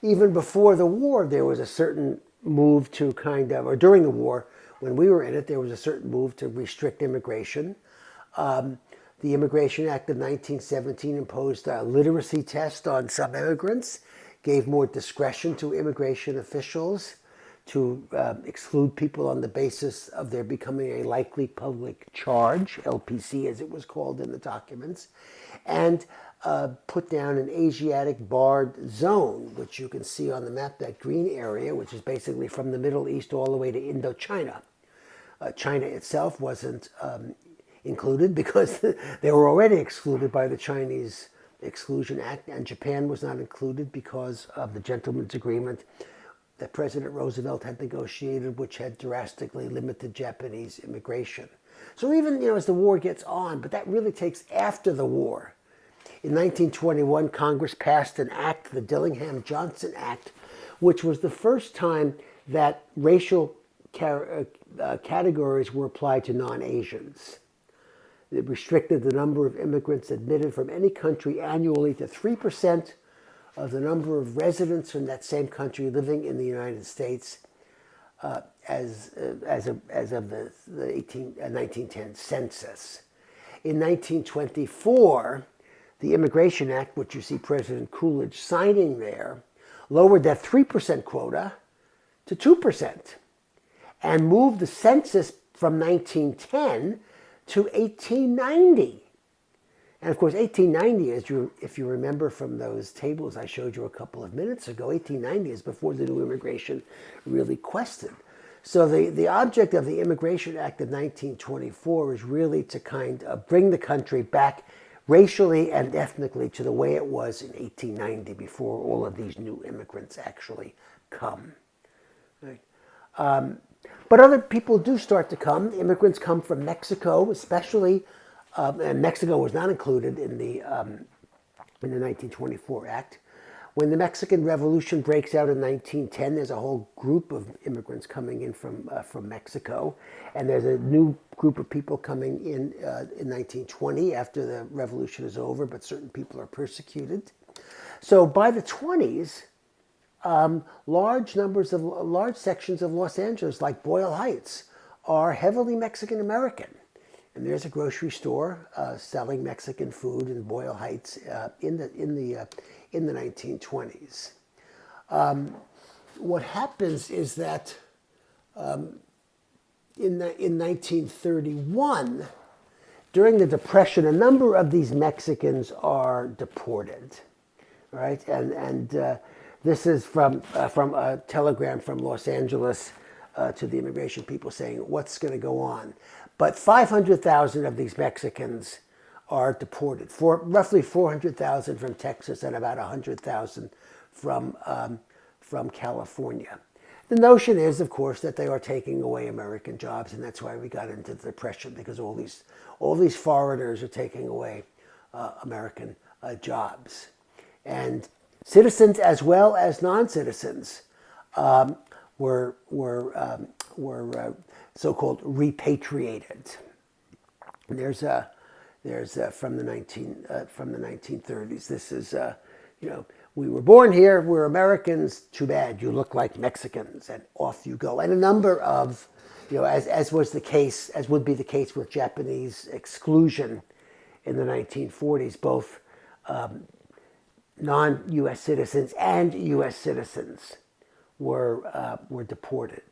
Even before the war, there was a certain move to kind of, or during the war, when we were in it, there was a certain move to restrict immigration. Um, the Immigration Act of 1917 imposed a literacy test on some immigrants, gave more discretion to immigration officials to exclude people on the basis of their becoming a likely public charge, LPC as it was called in the documents, and put down an Asiatic barred zone, which you can see on the map, that green area, which is basically from the Middle East all the way to Indochina. China itself wasn't included because they were already excluded by the Chinese Exclusion Act, and Japan was not included because of the gentleman's agreement that President Roosevelt had negotiated, which had drastically limited Japanese immigration. So even as the war gets on, but that really takes after the war. In 1921, Congress passed an act, the Dillingham-Johnson Act, which was the first time that racial categories were applied to non-Asians. It restricted the number of immigrants admitted from any country annually to 3% of the number of residents from that same country living in the United States as of the 1910 census. In 1924, the Immigration Act, which you see President Coolidge signing there, lowered that 3% quota to 2% and moved the census from 1910 to 1890. And of course, 1890, if you remember from those tables I showed you a couple of minutes ago, 1890 is before the new immigration really quested. So the object of the Immigration Act of 1924 is really to kind of bring the country back racially and ethnically to the way it was in 1890 before all of these new immigrants actually come. Right? But other people do start to come. Immigrants come from Mexico, especially, and Mexico was not included in the 1924 Act. When the Mexican Revolution breaks out in 1910, there's a whole group of immigrants coming in from Mexico, and there's a new group of people coming in 1920 after the revolution is over, but certain people are persecuted. So by the 20s, large sections of Los Angeles, like Boyle Heights, are heavily Mexican American. And there's a grocery store selling Mexican food in Boyle Heights in the 1920s. What happens is that in 1931, during the Depression, a number of these Mexicans are deported, right? And this is from a telegram from Los Angeles to the immigration people saying what's going to go on. But 500,000 of these Mexicans are deported. Roughly 400,000 from Texas and about 100,000 from California. The notion is, of course, that they are taking away American jobs, and that's why we got into the Depression, because all these foreigners are taking away American jobs. And citizens as well as non-citizens were so-called repatriated. And there's from the 1930s. This is we were born here, we're Americans. Too bad, you look like Mexicans, and off you go. And a number of as would be the case with Japanese exclusion in the 1940s, both non-U.S. citizens and U.S. citizens were deported.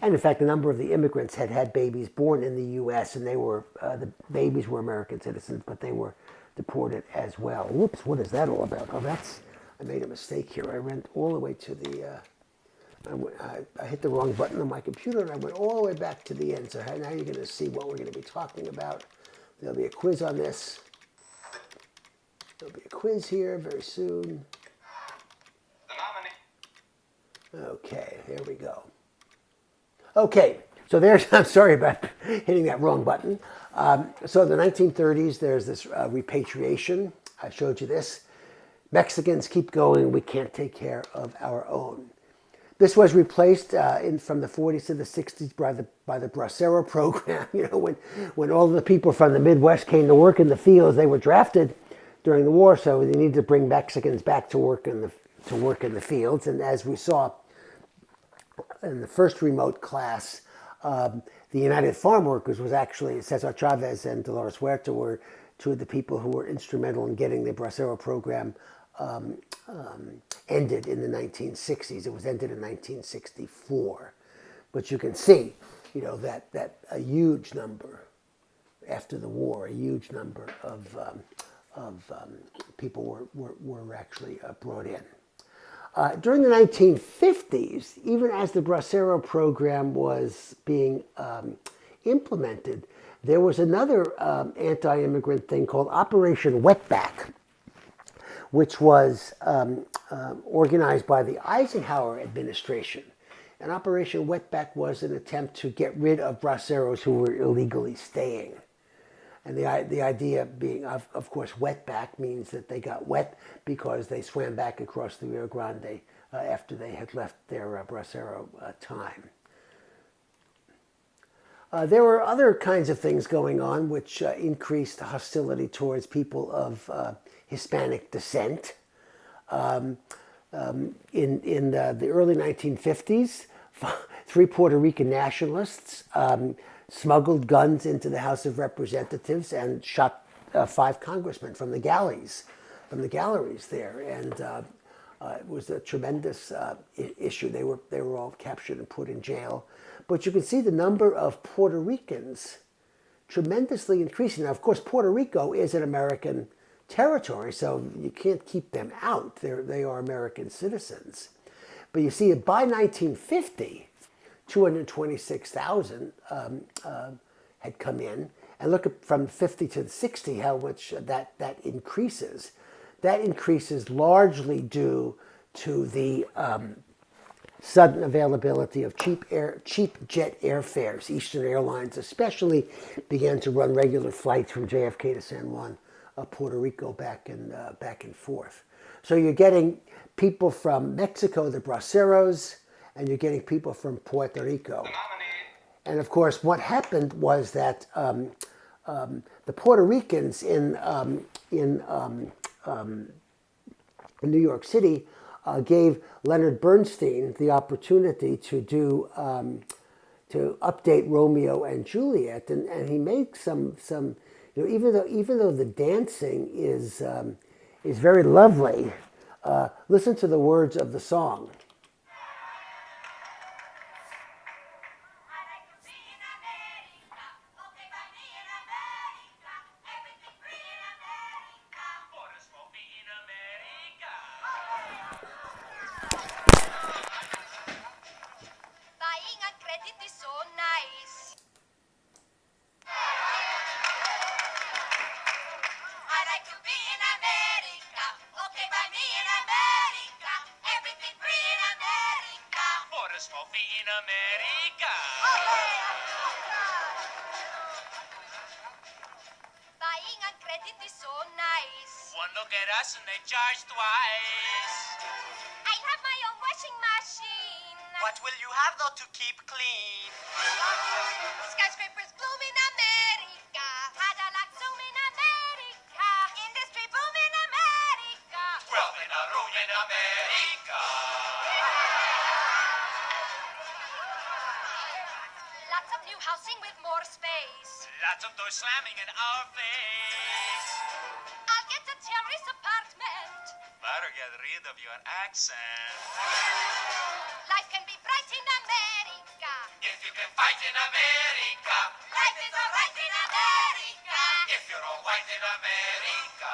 And in fact, a number of the immigrants had babies born in the U.S. and the babies were American citizens, but they were deported as well. Whoops, what is that all about? Oh, I made a mistake here. I went all the way to the, I hit the wrong button on my computer, and I went all the way back to the end. So now you're going to see what we're going to be talking about. There'll be a quiz on this. There'll be a quiz here very soon. Okay, there we go. Okay, so I'm sorry about hitting that wrong button. So the 1930s, there's this repatriation. I showed you this. Mexicans keep going, we can't take care of our own. This was replaced from the 40s to the 60s by the Bracero program. When all of the people from the Midwest came to work in the fields, they were drafted during the war, so they needed to bring Mexicans back to work in to work in the fields. And as we saw in the first remote class, the United Farm Workers was actually, Cesar Chavez and Dolores Huerta were two of the people who were instrumental in getting the Bracero program ended in the 1960s. It was ended in 1964. But you can see, that a huge number after the war, a huge number of people were actually brought in. During the 1950s, even as the Bracero program was being implemented, there was another anti-immigrant thing called Operation Wetback, which was organized by the Eisenhower administration. And Operation Wetback was an attempt to get rid of braceros who were illegally staying. And the idea being, of course, wetback means that they got wet because they swam back across the Rio Grande after they had left their bracero time. There were other kinds of things going on which increased hostility towards people of Hispanic descent. In the early 1950s, 3 Puerto Rican nationalists smuggled guns into the House of Representatives and shot 5 congressmen from the galleries there, and it was a tremendous issue. They were all captured and put in jail. But you can see the number of Puerto Ricans tremendously increasing. Now, of course, Puerto Rico is an American territory, so you can't keep them out. They are American citizens. But you see, by 1950, 226,000 had come in. And look at from 50 to 60 how much that increases. That increases largely due to the sudden availability of cheap jet airfares. Eastern Airlines especially began to run regular flights from JFK to San Juan, Puerto Rico, back and forth. So you're getting people from Mexico, the braceros, and you're getting people from Puerto Rico. And of course, what happened was that the Puerto Ricans in New York City gave Leonard Bernstein the opportunity to update Romeo and Juliet, and he made some even though the dancing is very lovely, listen to the words of the song. One look at us and they charge twice. I have my own washing machine. What will you have though to keep clean? Skyscrapers bloom in America. Cadillac zoom in America. Industry boom in America. Wealth in a room in America. Lots of new housing with more space. Lots of doors slamming in our face. I'll get a terrace apartment. Better get rid of your accent. Life can be bright in America. If you can fight in America. Life is alright in America. If you're all white in America.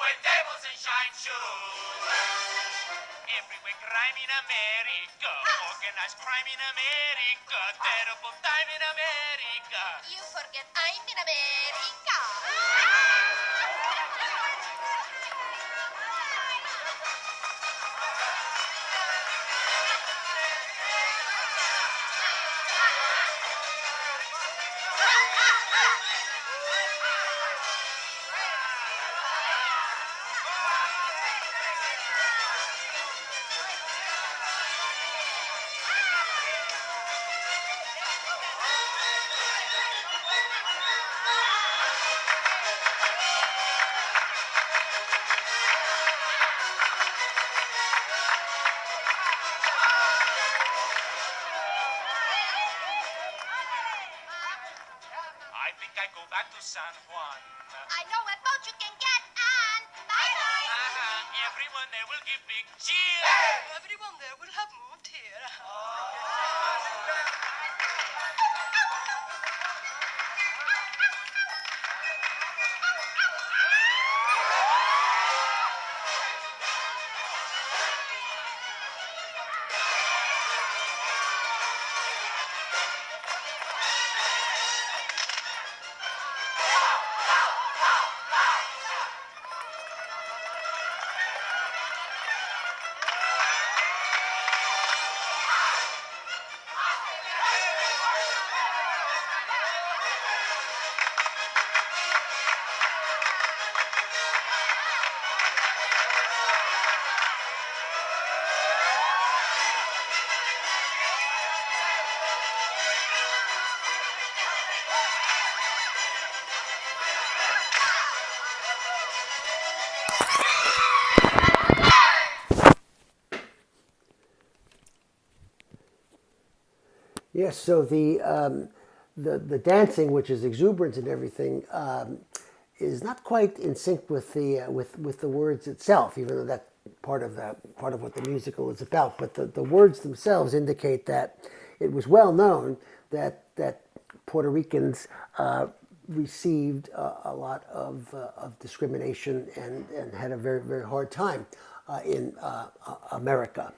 with tables and shine shoes. Everywhere crime in America, organized crime in America, terrible time in America. You forget I'm in America. I think I go back to San Juan. I know a boat you can get on. Bye-bye. Everyone there will give big cheer. Everyone there will have moved here. Yes, so the dancing, which is exuberance and everything, is not quite in sync with the words itself, even though that's part of what the musical is about. But the words themselves indicate that it was well known that Puerto Ricans received a lot of discrimination and had a very, very hard time in America.